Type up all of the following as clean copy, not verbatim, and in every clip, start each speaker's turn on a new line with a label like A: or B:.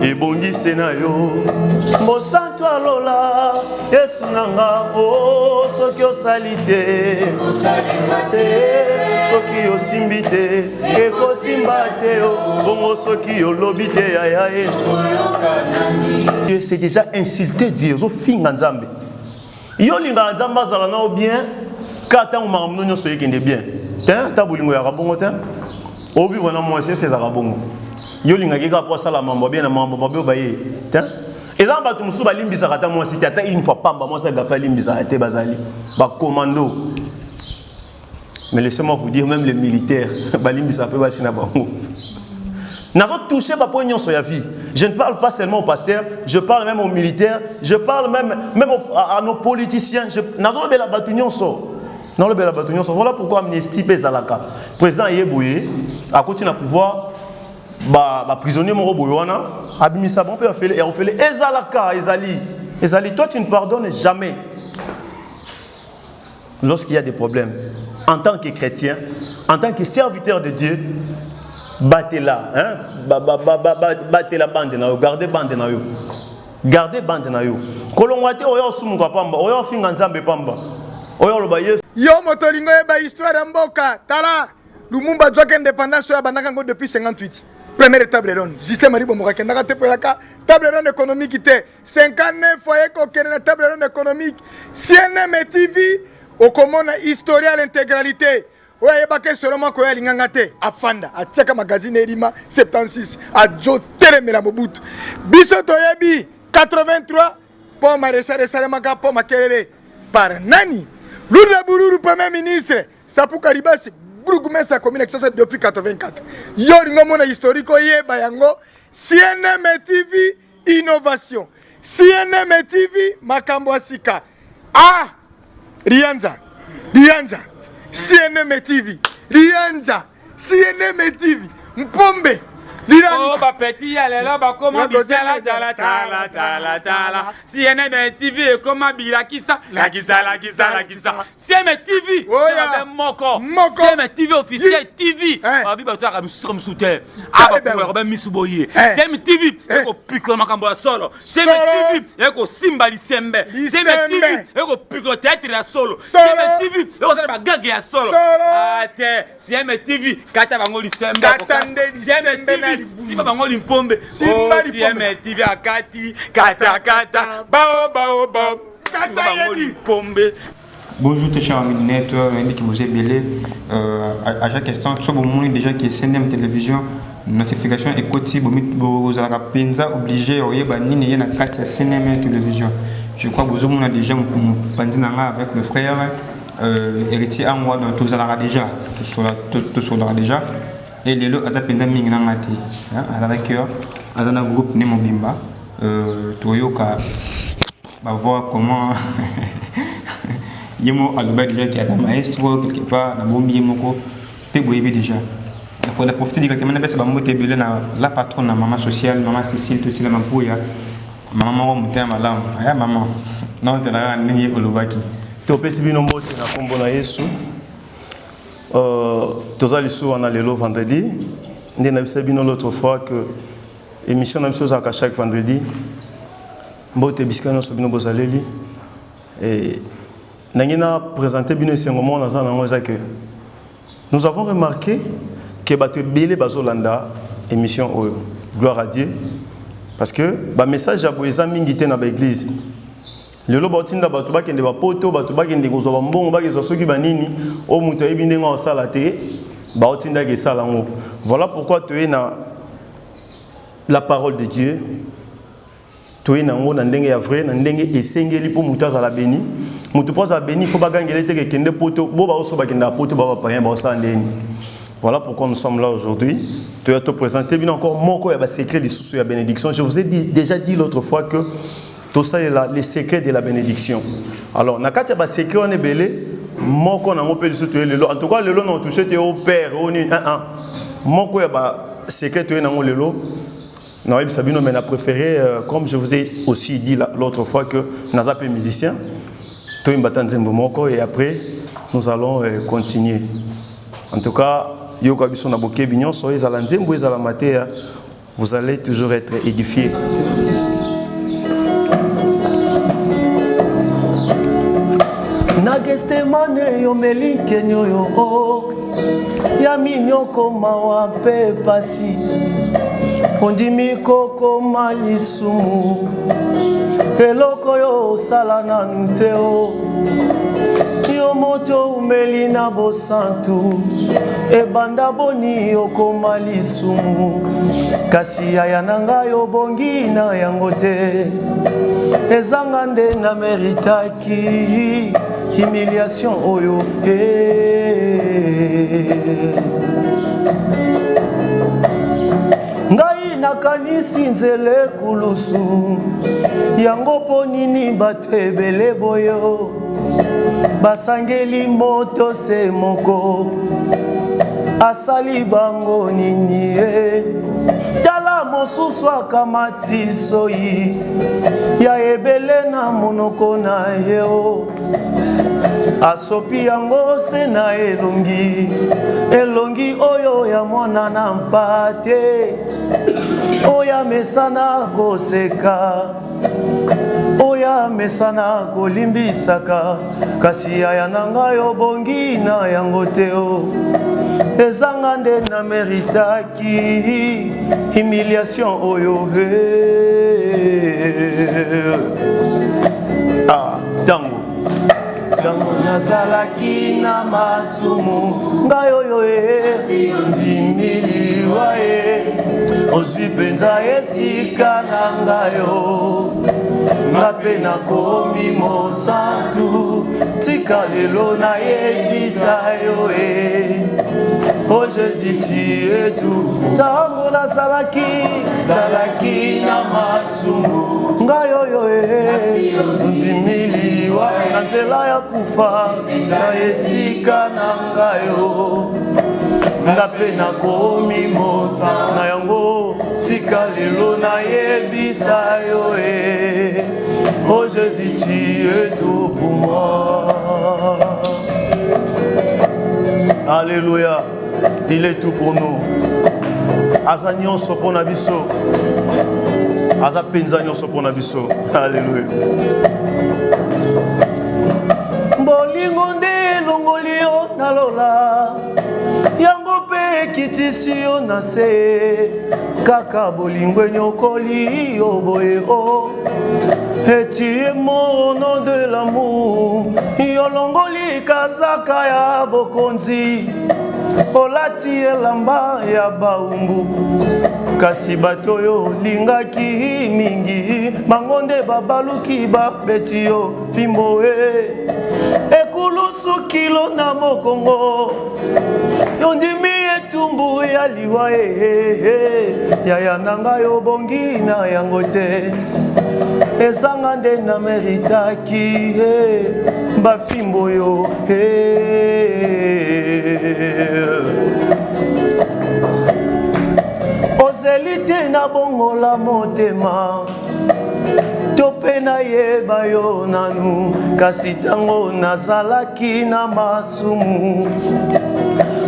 A: et bongi senayo mosanto alola yesu nanga o soki osalite soki osimbite ekosimbate bongo soki olobite yayae Dieu c'est déjà insulté Dieu zo finga nzambe yo linga nzamba zala na bien kata makambo nyonso yekende bien ta tabulingo ya rabongo ta obi wana moi c'est ça rabongo yo linga keka po sala mambo bien na mambo mabe baye ta ezamba tu musuba limbisa kata moi c'est ta une fois pamba moi ça gafa limbisa te bazali ba commando mais laissez-moi vous dire même les militaires ba limbisa pe basina bango n'a pas touché ma poignée sur la vie. Je ne parle pas seulement aux pasteurs, je parle même aux militaires, je parle même à nos politiciens. N'a pas la batunion so. N'a pas la batunion so. Voilà pourquoi Amnesty Bezalaka. Président Yebouye a continué à pouvoir prisonnier mon roboyana. Abimisa bon peut faire et on fait Ezalaka Ezali. Toi tu ne pardonnes jamais. Lorsqu'il y a des problèmes, en tant que chrétien, en tant que serviteur de Dieu. Battez-la, hein? Battez la bande na yo, gardez bande na yo. Gardez bande na yo. Kolongwate oyo sumuka pamba, oyo finga nzambe pamba. Oyo loba Yesu.
B: Yo motolingo eba histoire mboka. Tala, Lumumba joie indépendance ya banaka ngo depuis 58. Première table ronde. Justin Marie Bomoka kendaka te poyaka table ronde économique te. 59 foyer ko kena table ronde économique. CNM TV au komona historial intégralité. Ouais, il y a seulement quoi l'ingangate afanda a tiaka magazine Erima 76 a jo telemera mobutu biso toyebi 83 pour maréchal de Salemaka pour makelele par nani Lourdes Bururu premier ministre Sapou Karibasi Gourougoumé sa commune depuis 84 yo ngomona historique yeba yango CNM TV innovation CNM TV makambo asika Rianja CNM TV, Rianja, CNM TV, Mpombe,
C: Oh, bah petit, elle est là, bah comment bizala, tala. CNM TV, comment bilakisa, la gisa. CNM TV, c'est un moko. CNM TV officiel TV. Ah, biba toi, comme soutien. Ah, bah pour Robin Misuboye. CNM TV, eko pico makambo solo. CNM TV, eko simbali sembe. CNM TV, eko pico théâtre la solo. CNM TV, eko tala bagage ya solo. Ah, te, CNM TV, kata bangoli sembe. CNM TV. Si maman limpombe, oh si TV akati, kata, bao, maman limpombe.
D: Bonjour tes chers amis net, qui vous est belé. À chaque instant, tout le monde déjà qui est CNM télévision, notification et côté, vous avez penza obligé, vous avez nini na kati CNM télévision. Je crois que vous avez déjà avec le frère héritier à moi, donc tout ça déjà, tout ça déjà. Et les lots à tapenda mingnangati à la cœur à un groupe Nemobimba Toyoka va voir comment Yemo Alba déjà qui a un maestro quelque part dans mon Yemoko Peboyebe déjà. Pour la profiter directement c'est la patronne maman sociale maman Cécile tout la mampouya maman monter malam aya maman non c'est la ni olobaki
A: to pesi bino mbote na kombo na Yesu. Tozali sou on a le vendredi. Nous avons l'autre fois que l'émission à chaque vendredi. Mbote biskano so bino bozaleli. Et nangina présenté bino sengomon na zana que nous avons remarqué que bato belé bazolanda émission gloire à Dieu parce que ba message ya boeza mingi te na ba église. Le lobo tinda bato bakende ba poto bato bakende ko zoba mbongo bakezo soki banini o muto yebi ndenga osala te ba otinda ke sala ngo. Voilà pourquoi tu es na la parole de Dieu. Tu es na ngo na ndenge ya vrai na ndenge esengeli po muto azala beni. Muto po azala beni faut bagangele te ke kende poto bo ba oso bakenda poto ba payen ba osala ndeni. Voilà pourquoi nous sommes là aujourd'hui. Tu as te présenter bien encore moko ya ba secret de sous ya bénédiction. Je vous ai déjà dit l'autre fois que tout ça est les secrets de la bénédiction. Alors, nakati ba secret on est belé, moko na ngopeli soto lelo. En tout cas, lelo na touché te au père, on est moko ya ba secret to na lelo. Na webi sabino mais na préféré comme je vous ai aussi dit l'autre fois que naza pe musicien. To imbata nzembo moko et après nous allons continuer. En tout cas, yo ka biso na bokebi nyonso ezala nzembo ezala matea vous allez toujours être édifiés.
E: Nagestemane yo melinke nyoyo ya minyoko mawa pe pasi ondimi koko malisumu eloko yo sala na nteo yo moto umeli na bosantu ebanda boni yoko malisumu kasi ya nanga yo bongi na yango te ezanga nde na meritaki humiliation oyo ngai nakanisi nzele kulusu yango po nini bato ebele boyo basangeli moto se moko asali bango nini tala mosusu akamati soyi ya ebele na monoko na yeo asopi yango se na elongi oyo ya mwana na mpate oya mesana koseka oya mesana kolimbisaka kasi aya nanga yo bongi na yango teo ezanga nde na meritaki humiliation oyo tango nazalaki na masumu ngai oyo ndimiliwa ozwi mpenza esika na ngayo nga mpe nakomi mosantu tika lelo nayebisa yo o Jésus tu es tout tango nazalaki na masumu ngai oyo ndimiliwa na nzela ya kufa na esika na ngayo nga mpe nakomi mosa na yango tika lelo nayebisa yo oh Jésus tu es tout pour moi. Alléluia, il est tout pour nous. Aza nyonso pona biso, aza penza nyonso pona biso. Alléluia. Bolingo nde elongoli yo nalola yango mpe ekitisi yo na se kaka bolingo enyokoli yo boye o et tu es mort au nom de l'amour yolongoli kazaka ya bokonzi olati elamba ya baumbu kasi bato oyo lingaki mingi bango nde babaluki babeti yo fimbo ekulusu kilo na mokongo yondimi etumbu ya liwa yaya nanga yo bongi na yango te ezanga nde na meritaki bafimbo yo ozeli te na bongola motema to mpe nayeba yo nanu kasi ntango nazalaki na masumu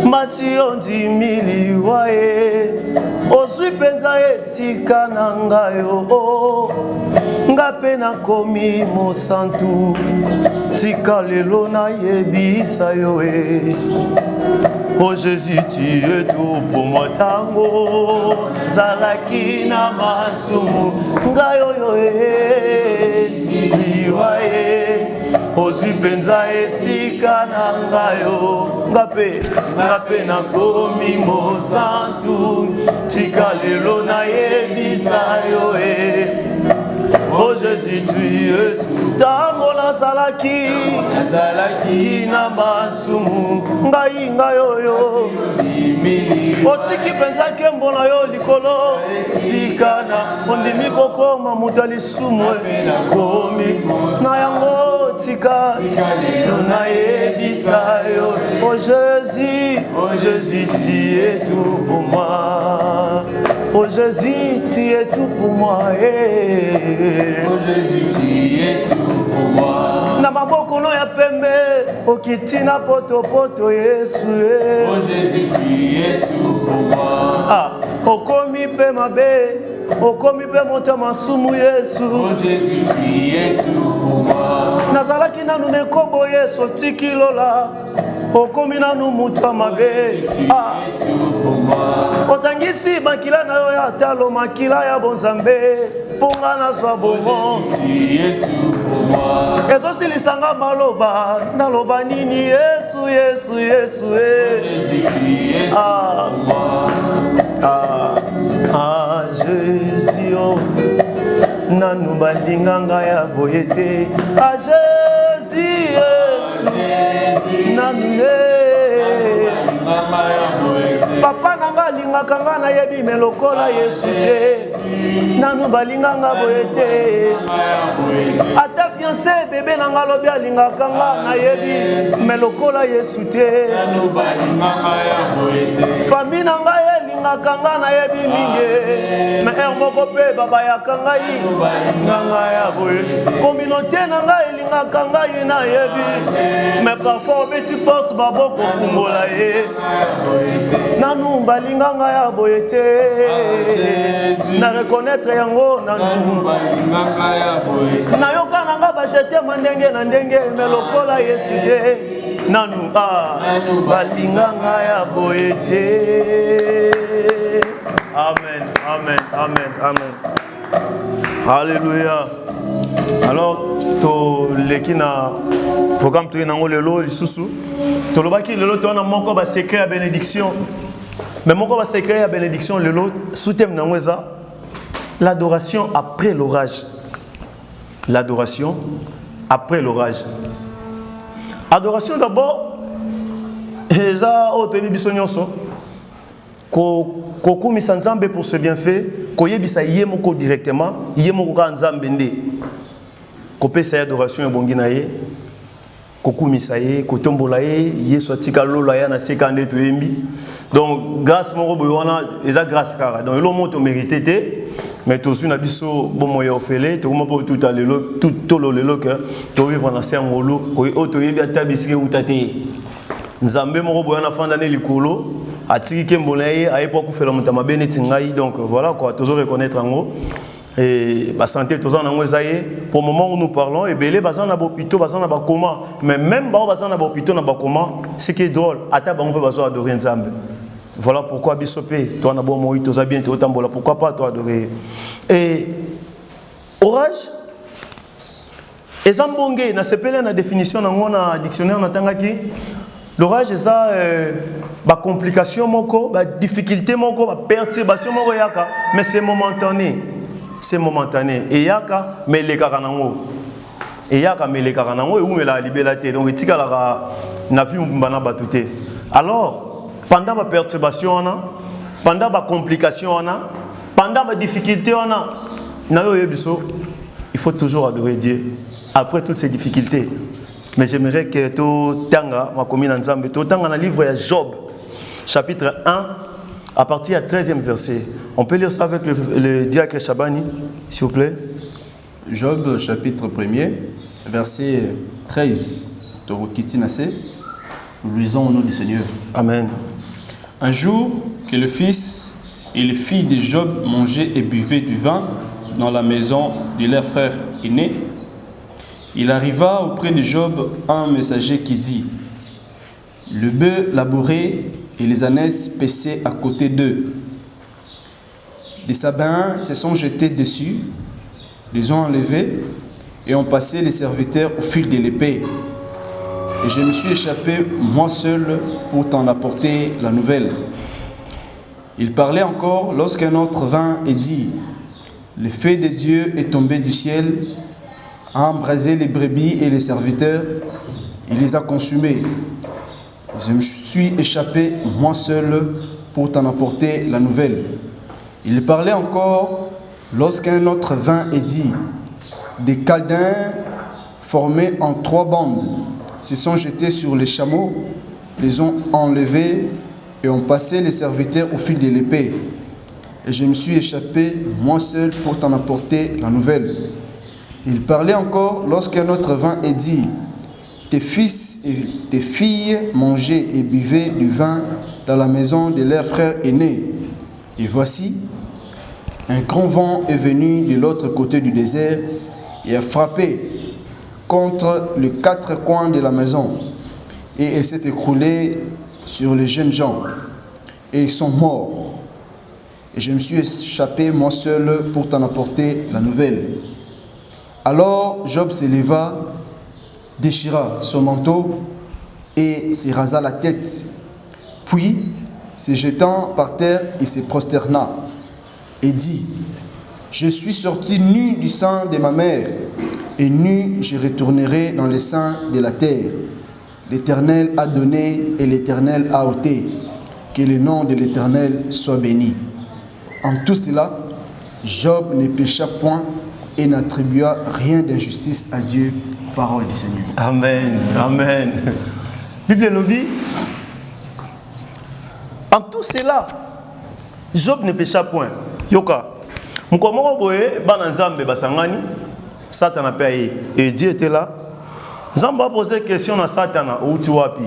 E: masi yo ndimiliwa ozwi mpenza esika na ngayo nga mpe nakomi mosantu tika lelo nayebisa yo oh Jésus tu es tout pour moi tango zalaki na masumu ngai oyo liwa ozwi mpenza esika na ngayo nga mpe nakomi mosantu tika lelo nayebisa yo oh Jésus tu es tout tango nazalaki na masumu ngai oyo otiki mpenza nkembo na yo likolo sikana ondimi kokoma moto alisumu na yango tika lelo nayebisa yo oh Jésus tu es tout pour moi. Oh Jésus, tu es tout pour moi.
C: Oh Jésus, tu es tout pour moi.
E: Na maboko no ya pembe, okitina poto poto Yesu.
C: Oh Jésus, tu es tout pour moi.
E: Ah, okomi pe mabe, okomi pe motema sumu Yesu.
C: Oh Jésus, tu es tout pour moi.
E: Nazalaki nanu nekobo Yesu tiki lola, okomi nanu muta mabe. Ah,
C: Tout pour moi.
E: otangisi makila na yo ya talo makila ya bonzambe, ponga na zwa bomo.
C: Tu es tout pour moi.
E: Ezosilisanga maloba, naloba nini Yesu, Yesu, Yesu,
C: Jésus, tu es tout pour moi.
E: Ah, Jésus, oh, nanu balinganga ya boyete. Ah, Jésus, Yesu, nanu ye. Papa nanga lingaka nga na yebi melokola Yesu te. Nanu balinganga boyete. Ata fiancé bébé nanga lobi alingaka nga na yebi melokola Yesu te. Famille nanga elingaka nga na yebi mingi. Me er moko pe baba yakanga yi nganga ya boye. Communauté nanga elingaka nga yi na yebi. Mais parfois petit porte baboko fungola ye. Nanu balinganga ya boyete. Na reconnaître yango nanu balinganga ya boyete. Na yoka nanga bachete mandenge na ndenge melokola Yesu te. Nanu balinganga ya boyete. Amen, amen, amen, amen. Alléluia. Alors, to lekina programme to nango lelo lisusu. To lobaki lelo to na moko ba secret ya bénédiction. Mais moko ba secret ya bénédiction lelo soutem nango eza l'adoration après l'orage. L'adoration après l'orage. Adoration d'abord eza otoyebi biso nyonso. Kokumisa Nzambe pour ce bienfait, koyebisa ye moko directement, ye moko ka Nzambe nde. Kopesa adoration ya bongi na ye, kokumisa ye, kotombola ye, ye sotika lola ya na seka nde toyembi. Donc grâce moko boyo wana eza grâce kara. Donc elo moto mérité te, mais tosu na biso bomo ya ofele, to mo tout à lelo, tout lo lelo que to vivre na sengolo, ko otoyebi atabisike utate. Nzambe moko boyo na fanda ne likolo. Atiki kembonaye ayepo kufela mutama beneti ngai, donc voilà quoi, toujours reconnaître ngo et ba santé toujours nango ezaye. Pour le moment où nous parlons, et belé bazana na bopito bazana ba coma, mais même ba bazana na bopito na ba coma, ce qui est drôle, ata bango pe bazo adorer Nzambe. Voilà pourquoi bisopé toi na bo moi toza bien to tambola, pourquoi pas toi adorer. Et orage ezambonge na sepele na définition nango na dictionnaire na tangaki. L'orage est ça, ba complication moko, ba difficulté moko, ba perturbation moko yaka, mais c'est momentané. C'est momentané. Et yaka mais les karanango. Et yaka mais les karanango et où me la libéralité. Donc etika la na vie mbana batute. Alors pendant ba perturbation pendant ba complication pendant ba difficulté na yo yebiso, il faut toujours adorer Dieu après toutes ces difficultés. Mais j'aimerais que tout tanga ma commune ensemble tout tanga dans le livre de Job chapitre 1 à partir du 13e verset. On peut lire ça avec le diacre Chabani s'il vous plaît.
F: Job chapitre 1er verset 13. Nous lisons au nom du Seigneur.
E: Amen.
F: Un jour que le fils et les filles de Job mangeaient et buvaient du vin dans la maison de leur frère aîné, il arriva auprès de Job un messager qui dit: le bœuf labouré et les ânesses paissaient à côté d'eux. Les Sabins se sont jetés dessus, les ont enlevés et ont passé les serviteurs au fil de l'épée. Et je me suis échappé moi seul pour t'en apporter la nouvelle. Il parlait encore lorsqu'un autre vint et dit: le feu de Dieu est tombé du ciel, a embrasé les brebis et les serviteurs, il les a consumés. Je me suis échappé moi seul pour t'en apporter la nouvelle. Il parlait encore lorsqu'un autre vint et dit: des Chaldéens formés en 3 bandes se sont jetés sur les chameaux, les ont enlevés et ont passé les serviteurs au fil de l'épée. Et je me suis échappé moi seul pour t'en apporter la nouvelle. Il parlait encore lorsqu'un autre vint et dit: tes fils et tes filles mangeaient et buvaient du vin dans la maison de leur frère aîné.
G: Et voici, un grand vent est venu de l'autre côté du désert et a frappé contre les 4 coins de la maison. Et elle s'est écroulée sur les jeunes gens. Et ils sont morts. Et je me suis échappé moi seul pour t'en apporter la nouvelle. Alors Job s'éleva, déchira son manteau et se rasa la tête. Puis, se jetant par terre, il se prosterna et dit: je suis sorti nu du sein de ma mère, et nu je retournerai dans les seins de la terre. L'Éternel a donné et l'Éternel a ôté. Que le nom de l'Éternel soit béni. En tout cela, Job ne pécha point et n'attribua rien d'injustice à Dieu. Parole du Seigneur.
A: Amen. Amen. Bible nous dit, en tout cela, Job ne pécha point. Yoka. Mukomoko boye bana nzambe basangani, Satan a payé et Dieu était là. Nzambe a posé question à Satan ou tu wapi.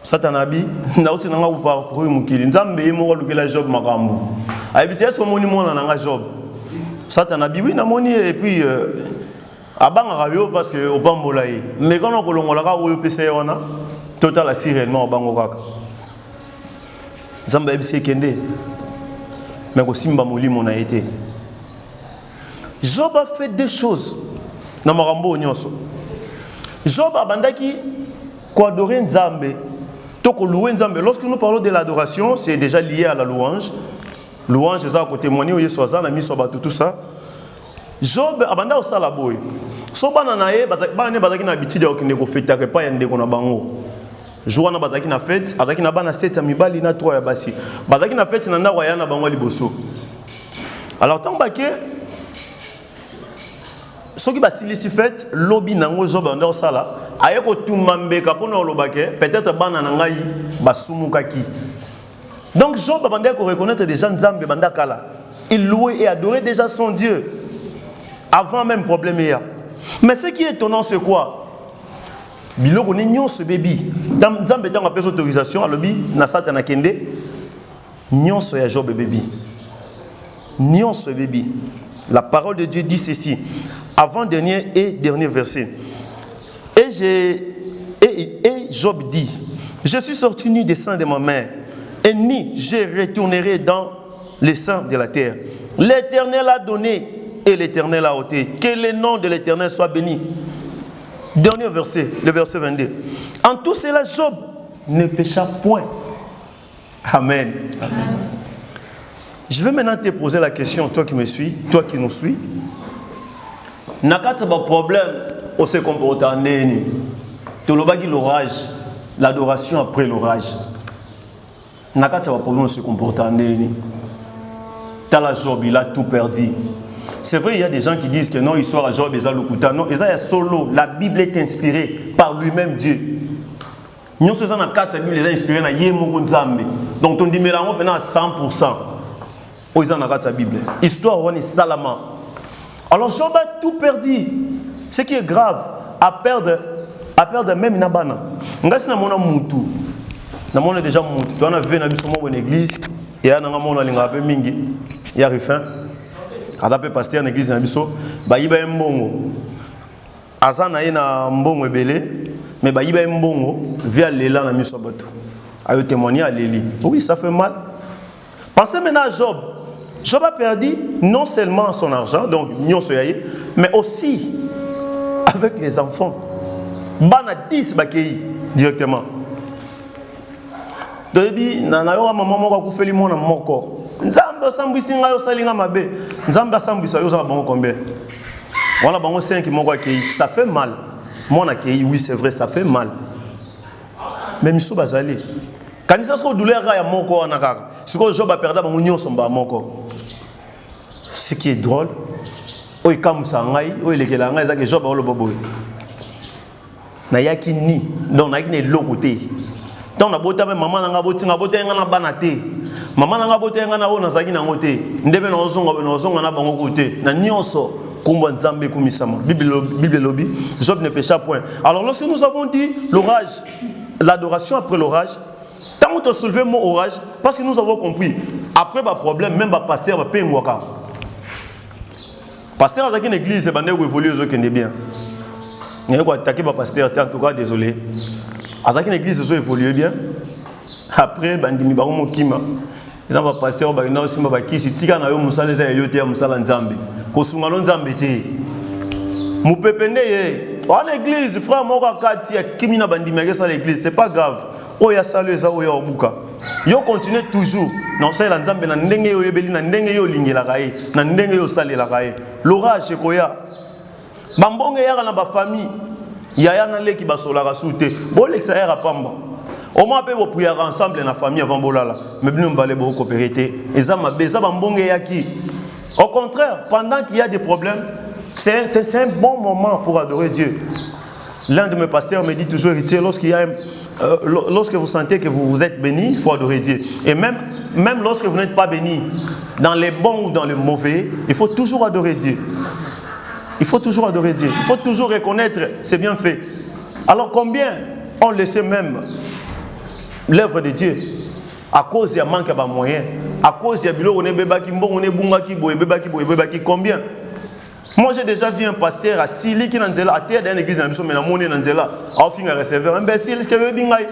A: Satan a dit, nauti nanga uparcourir mukili. Nzambe yemo lukela Job makambu. Ayebisi yeso moni mona nanga Job. Satan a dit oui na moni et puis abanga rabio parce que opambola ye. Mais quand on kolongola ka oyo pese wana, total asi réellement obango kaka. Nzambe ayebisi kende. Mais ko simba molimo na été. Job a fait deux choses na makambo nyonso. Job abandaki ko adorer Nzambe. Lorsque nous parlons de l'adoration, c'est déjà lié à la louange. Louange, c'est ça, côté témoigner, tout ça. Job, abanda osala boy. So bananaye, bazaki na habitude ya okende ko fêter que pas yande ko na bango. Joana bazaki na fête, azaki na bana 7 mibali na 3 ya basi. Bazaki na fête na ndako ya na bango liboso. Alors tant baké soki basilisi fête, lobby nango Job anda osala. Ayeko tumambeka pona olobake peut-être bana nangai basumukaki. Donc Job abandé ko reconnaître déjà Nzambe banda kala. Il louait et adorait déjà son Dieu avant même problème ya. Mais ce qui est étonnant c'est quoi? Biloko ni nyonso bebi. Nzambe tanga pesa autorisation alobi na Satan akende. Nyonso ya Job bebi. Nyonso bebi. La parole de Dieu dit ceci. Avant-dernier et dernier verset. Et Job dit, je suis sorti nu des seins de ma mère, et ni je retournerai dans les seins de la terre. L'Éternel a donné et l'Éternel a ôté. Que le nom de l'Éternel soit béni. Dernier verset, le verset 22. En tout cela, Job ne pécha point. Amen. Amen. Je vais maintenant te poser la question, toi qui me suis, toi qui nous suis. Nakata ba problème au se comporter en neni. Tolobaki l'orage, l'adoration après l'orage. Nakata ba problème au se comporter en neni. Tala Job, il a tout perdu. C'est vrai, il y a des gens qui disent que non, histoire à Job, ils ont le couteau. Non, ils ont solo. La Bible est inspirée par lui-même Dieu. Nous sommes dans 4 Bible, ils ont inspiré na Yemoko Nzambe. Donc on dit mais là on fait à 100%. Ils ont la Bible. Histoire on est salama. Alors Job a tout perdu. Ce qui est grave, à perdre même Nabana. Ngasi na mona mutu. Na mona déjà mutu. Tu as vu na biso mo église et na mona linga pe mingi. Ya refin. Adape pasteur na église na biso, ba yiba mbongo. Azana na mbongo ebele, mais ba yiba mbongo via lela na miso bato. Ayo témoigner à Léli. Oui, ça fait mal. Pensez maintenant à Job. Job a perdu non seulement son argent, donc mais aussi avec les enfants. Bana 10 bakei directement. Debi na yo maman moko akufeli mona moko. Nzambe osambwisi nga yo salinga mabe. Nzambe asambwisa yo za bango combien? Voilà bango 5 moko akei, ça fait mal. Mon akei, oui c'est vrai, ça fait mal. Mais miso bazali. Kanisa sko douleur ya moko wana kaka. Siko Job a perdu bango nyonso mba moko. Ce qui est drôle, oy kamusa ngai, oy lekela ngai za ke Job a lo boboy. Na yaki ni, donc na yaki ne lokote. Donc na bota me maman nga botinga botenga na banate. Maman nga botenga na ona zaki na ngote. Ndebe na ozonga na bango côté. Na nyonso kumba Nzambe kumisama. Bible lobby, Job ne pécha point. Alors lorsque nous avons dit l'orage, l'adoration après l'orage, tant
E: Tant que tu soulevé mon orage, parce que nous avons compris. Après, le problème, même le pasteur va payer un waka. Pasteur dans une église, c'est évoluer aux autres bien. Il y a attaqué le pasteur, en tout cas, désolé. Dans une église, ils ont évolué bien. Après, bandimi ba mo kima. Ils ont pasteur ba ina simba ba kisi tika na yo musala za yo te musala nzambe. Ko sunga no nzambe te. Mu pepende ye. En église, frère moko akati ya kimi na bandimi ya sa l'église, c'est pas grave. Oya salu za oya obuka. Yo continue toujours. Non ça la nzambe na ndenge yo yebeli na ndenge yo lingela kae, na ndenge yo salela kae. L'orage koya. Bambonge yaka na ba famille. Yaya na leki basola kasute. Bo lexa ya pamba. Au moins, on peut prier ensemble dans la famille avant bolala. Mais nous allons coopérer. Et ça m'a baisé yaki. Au contraire, pendant qu'il y a des problèmes, c'est un bon moment pour adorer Dieu. L'un de mes pasteurs me dit toujours, lorsque vous sentez que vous êtes béni, il faut adorer Dieu. Et même lorsque vous n'êtes pas béni, dans les bons ou dans les mauvais, il faut toujours adorer Dieu. Il faut toujours adorer Dieu. Il faut toujours reconnaître ses bienfaits. Alors combien on laissait même l'œuvre de Dieu à cause d'un manque de moyens, à cause d'un bilo on est bébaki mbon on est bungaki boy bébaki combien? Moi j'ai déjà vu un pasteur à Sili qui n'anzela à terre dans l'église en mission mais la monnaie n'anzela à fin à recevoir imbécile ce que veut bingai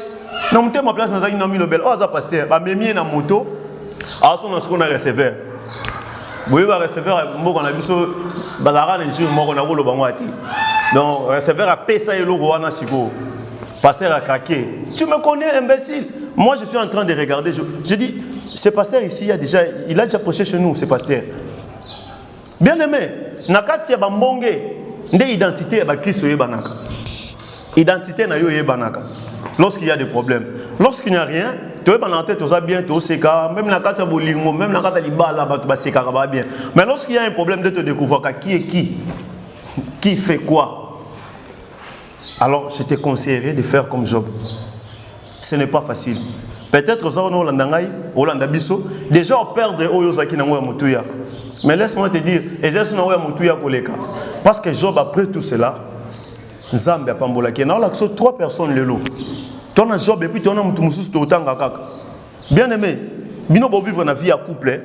E: non monter ma place dans une ami nobel oh ça pasteur ba memie na moto à son ce qu'on a recevoir boy va recevoir mbon on a biso bazara na nji mbon on a rolo bango ati donc recevoir à pesa et logo wana siko. Pasteur a craqué. Tu me connais, imbécile. Moi, je suis en train de regarder. Je dis, ce pasteur ici, il a déjà prêché chez nous, ce pasteur. Bien aimé, nakati ya bambonge, nde identité ya bakristo yebanaka. Identité na yo yebanaka. Lorsqu'il y a des problèmes. Lorsqu'il n'y a rien, tu es dans tête, tu as bien, tu seka, même nakati ya bolingo, même nakati ya libala, tu vas seka bien. Mais lorsqu'il y a un problème de te découvrir, qui est qui? Qui fait quoi? Alors, je te conseillerais de faire comme Job. Ce n'est pas facile. Peut-être que déjà on perdre mais laisse-moi te dire, parce que Job, après tout cela, Nzambe a pambola qui est 3 personnes le lot. Tu as Job et puis tu as bien aimé, bino bo vivre na vie à couple.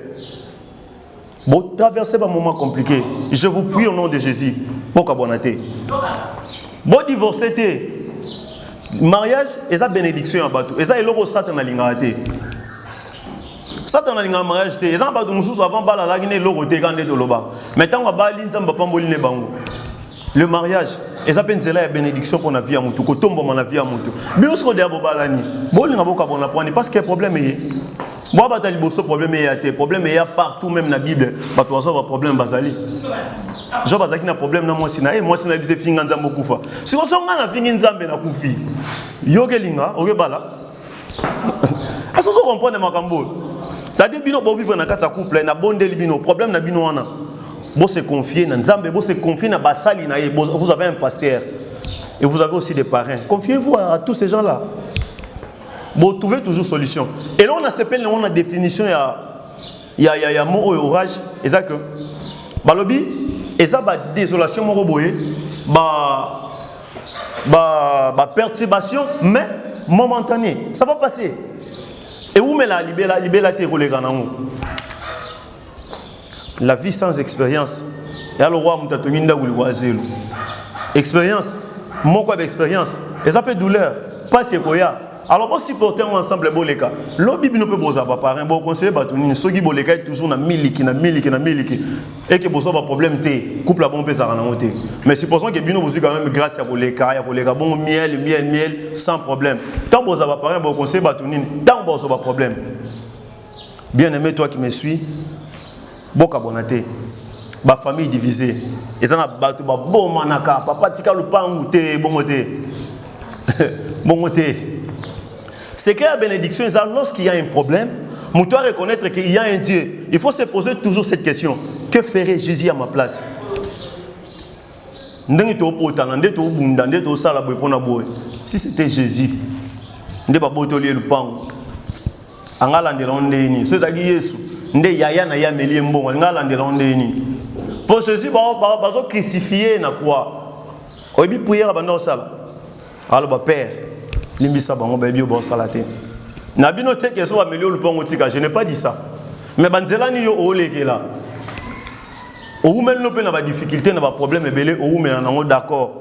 E: Bon, traverser un moment compliqué. Je vous prie au nom de Jésus. Pour abonner. Bon divorcé mariage et ça bénédiction à bateau et ça est logo Satan à l'ingate Satan à l'ingate mariage et ça bateau nous avant bala la guiné logo te gande de loba mais tant que bali nzamba pamboli ne bango le mariage et ça pensela la bénédiction pour la vie à mutu ko tombo na vie à mutu bien so de abobalani bon nga boka bona prendre parce que problème est moi bata liboso problème est problème est partout même na Bible bato wazo ba problème bazali Job azaki na problème na moi sina bize finga nzambo kufa si on songa na fingi nzambe na kufi yokelinga okebala aso so comprendre makambo c'est-à-dire bino bo vivre na kata couple na bondeli bino problème na bino wana bo se confier na nzambe bo se confier na basali na vous avez un pasteur et vous avez aussi des parrains confiez-vous à tous ces gens-là bon trouvez toujours solution et là on a s'appelle on a définition il y a mot orage et ça que balobi et ça va désolation mon roboé perturbation mais momentanée ça va passer et où met la la vie sans expérience et alors roi mutatominda wazelo expérience mon quoi d'expérience et ça peut douleur pas c'est quoi. Alors pour supporter ensemble boleka lobby bino peut boza ba parrain bon conseiller batuni soki boleka toujours na miliki et que bozo ba problème té couple la bon pesa na monter mais supposons que bino bozu quand même grâce à boleka bon miel sans problème tant boza ba parrain bon conseiller batuni tant bozo ba problème bien aimé toi qui me suis boka bonaté ba famille divisée et ça na batu ba bon manaka papa tika lupangu té bon moté c'est que la bénédiction, lorsqu'il y a un problème, on doit reconnaître qu'il y a un Dieu. Il faut se poser toujours cette question. Que ferait Jésus à ma place? Si c'était Jésus, pour Jésus, il faut crucifier. Alors, Père, limbisa bango ba bio bon salate
A: Nabino te que soit amélioré le pongo tika, je n'ai pas dit ça. Mais banzela ni yo oleke là. Ou même no pe na ba difficulté na ba problème belé ou mais na d'accord.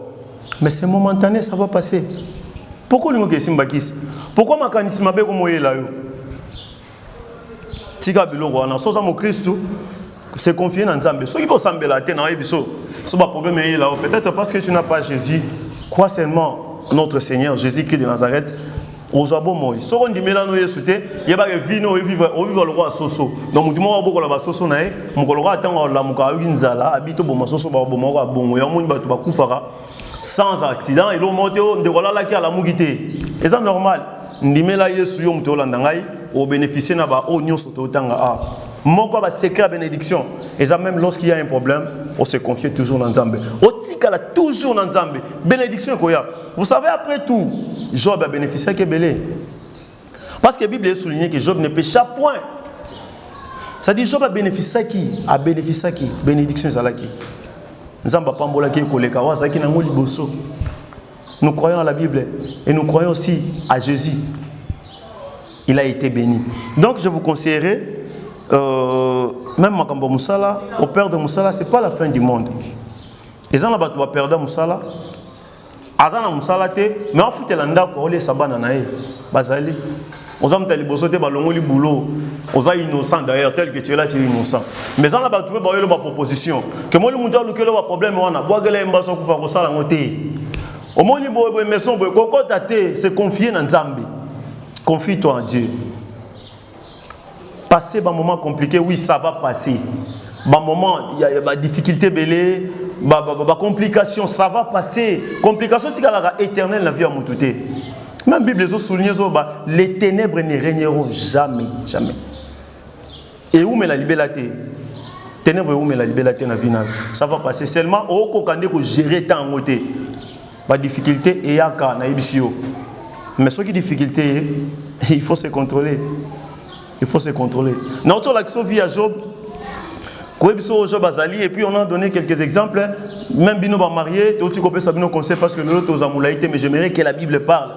A: Mais c'est momentané, ça va passer. Pourquoi le ngoke simbakis? Pourquoi makanisi mabe ko moye là yo? Tika biloko wana so za mo Christ c'est confier dans Nzambe. Ceux qui vont sambela te na yebiso, so ba problème est là peut-être parce que tu n'as pas Jésus. Crois seulement notre Seigneur Jésus-Christ de Nazareth. Ozabo moy so ko ndimela no Yesu te yeba ke vino vivre le roi soso donc mutu mo boko la basoso na e mukolo ka tanga la muka yinzala abito bo masoso ba bo moko bongo ya moni batu bakufaka sans accident et lo mote o ndekola la ki ala mugite et ça normal ndimela Yesu yo mutu olanda ngai o bénéficier na ba o nyonso to tanga a moko ba secret bénédiction et ça même lorsqu'il y a un problème on se confie toujours dans Nzambe o tikala toujours dans Nzambe bénédiction koya. Vous savez, après tout, Job a bénéficié de Belé. Parce que la Bible a souligné que Job ne pécha point. Ça dit Job a bénéficié de qui? A bénéficié de qui? Bénédiction est à qui? Nous croyons à la Bible et nous croyons aussi à Jésus. Il a été béni. Donc je vous conseillerais, même Makambo Moussala, au père de Moussala, ce n'est pas la fin du monde. Et ça, on va perdre Moussala. Azana musalate mais en fout elanda ko ole sabana nae bazali ozam tali bosote balongoli boulot oza innocent d'ailleurs tel que tu es là tu es innocent mais ça na ba trouver ba yelo ba proposition que moi le monde lu que le problème wana boagela embaso kufa ko sala ngote au moni bo maison bo koko tate se confier dans Nzambe confie-toi en Dieu passer un moment compliqué oui ça va passer un moment il y a des difficultés belé complication, ça va passer. Complication, c'est éternelle la vie à Moutouté. Même la Bible souligne les ténèbres ne régneront jamais, jamais. Et où met la liberté? Ténèbres où met la liberté dans la vie? Ça va passer seulement au kokande pour gérer tant en côté. La difficulté est à ka na ibisio. Mais ce qui est difficulté, il faut se contrôler. Il faut se contrôler. Notre l'action vie à Job. Et puis on a donné quelques exemples. Même Bino va marier, tu peux savoir conseil parce que l'autre aux amoulaïtés, mais j'aimerais que la Bible parle.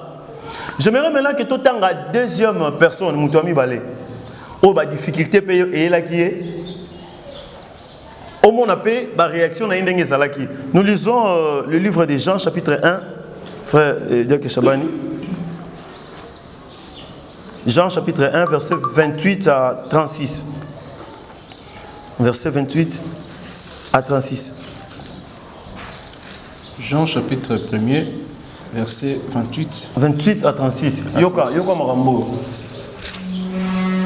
A: J'aimerais maintenant que tout la deuxième personne, Moutouami Balé, oh bah difficulté paye et là qui est. Au moins on a payé ma réaction à une Zalaki. Nous lisons le livre de Jean chapitre 1, frère Diak Chabani. Jean chapitre 1 verset 28 à 36. Verset 28 à 36.
G: Jean chapitre 1er, verset 28.
A: 28 à 36. Yoka Marambo.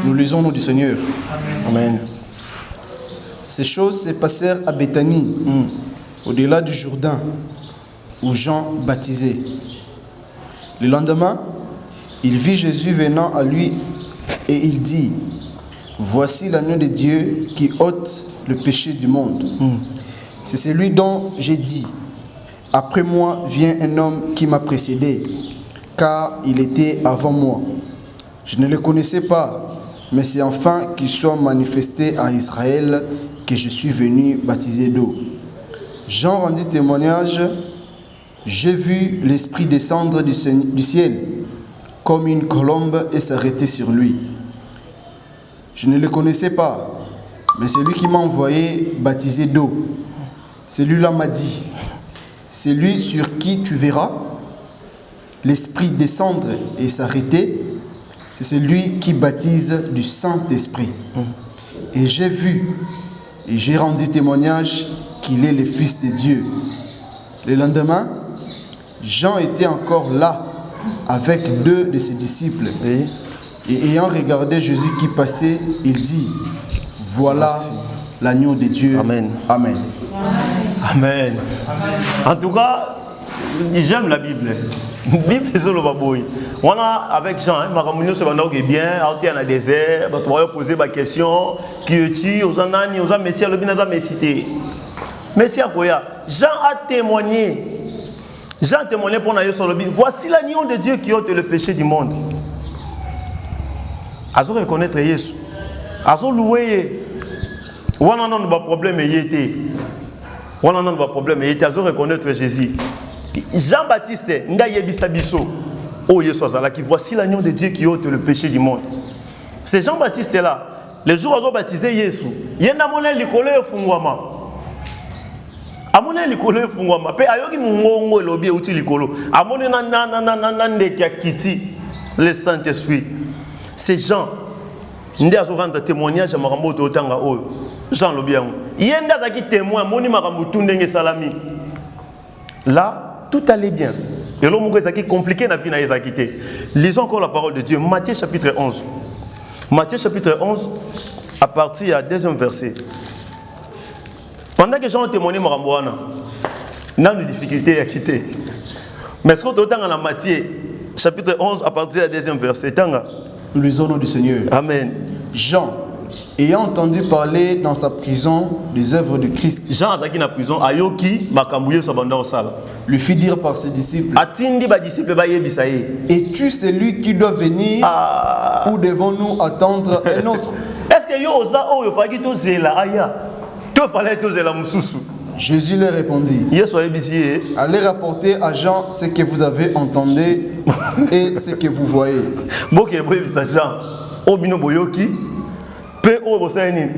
G: Nous lisons au nom du Seigneur.
A: Amen.
G: Ces choses se passèrent à Béthanie, au-delà du Jourdain, où Jean baptisait. Le lendemain, il vit Jésus venant à lui et il dit: voici l'agneau de Dieu qui ôte le péché du monde. C'est celui dont j'ai dit: après moi vient un homme qui m'a précédé, car il était avant moi. Je ne le connaissais pas, mais c'est enfin qu'il soit manifesté à Israël que je suis venu baptiser d'eau. Jean rendit témoignage: j'ai vu l'Esprit descendre du ciel comme une colombe et s'arrêter sur lui. Je ne le connaissais pas, mais celui qui m'a envoyé baptiser d'eau, celui-là m'a dit: celui sur qui tu verras l'Esprit descendre et s'arrêter, c'est celui qui baptise du Saint-Esprit. Et j'ai vu et j'ai rendu témoignage qu'il est le Fils de Dieu. Le lendemain, Jean était encore là avec 2 de ses disciples. Et ayant regardé Jésus qui passait, il dit: voilà l'agneau de Dieu.
A: Amen.
G: Amen.
A: Amen. En tout cas, j'aime la Bible. La Bible, c'est le baboui. On a avec Jean, Maramounio se vend bien, on est dans le désert, on va poser des questions, qui est-tu, aux anani, aux amessiers, le binaza messité. Messia Koya, Jean a témoigné. Jean a témoigné pour nous sur le Bible. Voici l'agneau de Dieu qui ôte le péché du monde. Azo reconnaître Jésus. Azo louer. On a un problème et était. On a un problème et était. Azo reconnaître Jésus. Jean-Baptiste, nda yebisa biso. oh Yesu azalaki, voici l'agneau de Dieu qui ôte le péché du monde. C'est Jean-Baptiste là. Le jour où ils ont baptisé Yesu, il y a un likolo fungwama. Amone likolo fungwama. Pe ayoki mungongo elobi uti likolo. Amone nande kiti le Saint-Esprit. C'est Jean. Ndé azo rendre témoignage à makambo to tanga oyo. Jean lobiango. Yenda zaki témoin moni makambo tundenge salami. Là, tout allait bien. Et l'homme est compliqué na vie na ezakité. Lisons encore la parole de Dieu. Matthieu chapitre 11. Matthieu chapitre 11 à partir du 2e verset. Pendant que Jean témoigné makamboana, n'a de difficulté à quitter. Mais ce qu'on entend dans Matthieu chapitre 11 à partir du 2e verset,
G: Nous lisons au nom du Seigneur.
A: Amen.
G: Jean, ayant entendu parler dans sa prison des œuvres de Christ,
A: Jean a été en prison, ayoki makambouye sabanda osala.
G: Lui fit dire par ses disciples,
A: Atindi ba disciple ba yebisaye.
G: es-tu celui qui doit venir ou devons-nous attendre un autre?
A: Est-ce que yo oza o yo faki to zela aya? To fallait to zela mususu.
G: Jésus leur répondit,
A: Yesu ayebisiye.
G: allez rapporter à Jean ce que vous avez entendu et ce que vous voyez.
A: Boke boyebisa Jean, obino boyoki, pe o bosani.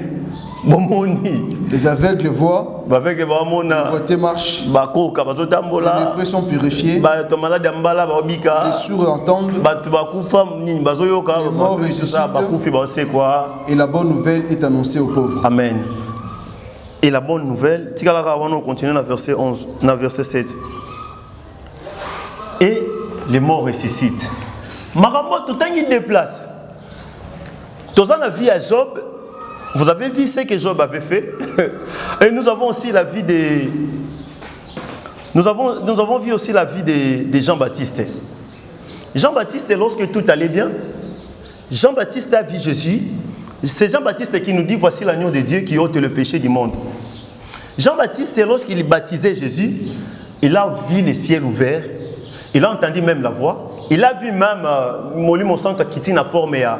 A: Bomoni.
G: Les aveugles voient,
A: Avec les
G: les boiteux marchent,
A: bakoka
G: les
A: bazotambola
G: lépreux sont purifiés,
A: bato malade mbala babika
G: les sourds entendent,
A: bato bakufa nini bazoyoka
G: les morts
A: bato ça bakufi basekwa.
G: et la bonne nouvelle est annoncée aux pauvres.
A: Amen. Et la bonne nouvelle, tikalaka on continue dans verset 11, dans verset 7. Et les morts ressuscitent. Makambo tout temps il déplace. Dans la vie à Job, vous avez vu ce que Job avait fait. Et nous avons aussi la vie des... Nous avons vu aussi la vie de Jean-Baptiste. Jean-Baptiste, lorsque tout allait bien, Jean-Baptiste a vu Jésus. C'est Jean-Baptiste qui nous dit, voici l'agneau de Dieu qui ôte le péché du monde. Jean-Baptiste, lorsqu'il baptisait Jésus, il a vu les ciels ouverts. Il a entendu même la voix. Il a vu même Molimo Santa qui tient la forme à